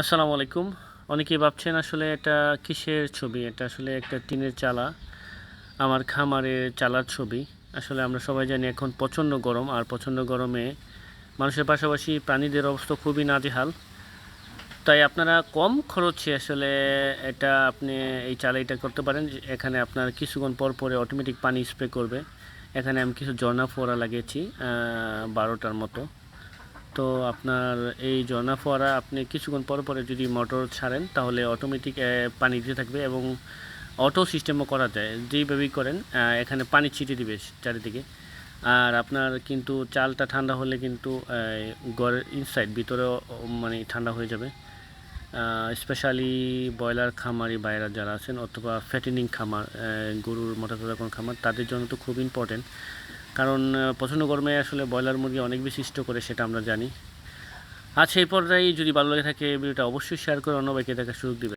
আসসালামু আলাইকুম। অনেকেই ভাবছেন আসলে এটা কিসের ছবি? এটা আসলে একটা টিনের চালা। আমার খামারের চালার ছবি। আসলে আমরা সবাই জানি এখন প্রচণ্ড গরম, আর প্রচণ্ড গরমে মানুষের পাশাপাশি প্রাণীদের অবস্থা খুবই নাজেহাল। তাই আপনারা কম খরচে আসলে আপনি এই চালাইটা করতে পারেন। যে এখানে আপনার কিছুক্ষণ পর পরে অটোমেটিক পানি স্প্রে করবে। এখানে আমি কিছু ঝর্ণা ফোয়ারা লাগিয়েছি ১২টার মতো। তো আপনার এই ঝর্ণা ফোয়ারা আপনি কিছুক্ষণ পর পরে যদি মোটর ছাড়েন তাহলে অটোমেটিক পানি দিতে থাকবে, এবং অটো সিস্টেমও করা যায়। যেইভাবেই করেন এখানে পানি ছিটিয়ে দিবে চারিদিকে। আর আপনার কিন্তু চালটা ঠান্ডা হলে কিন্তু ঘরের ইনসাইড ভিতরেও মানে ঠান্ডা হয়ে যাবে। স্পেশালি ব্রয়লার খামারি ভাইয়েরা যারা আছেন, অথবা ফ্যাটেনিং খামার, গরুর মোটা তাজা খামার, তাদের জন্য তো খুব ইম্পর্টেন্ট। কারণ প্রচণ্ড গরমে আসলে ব্রয়লার মুরগি অনেক বেশি স্ট্রোক করে, সেটা আমরা জানি। আচ্ছা, এই পর্যায়ে যদি ভালো লেগে থাকে ভিডিওটা অবশ্যই শেয়ার করে অন্য ভাইকে দেখার সুযোগ দিবেন।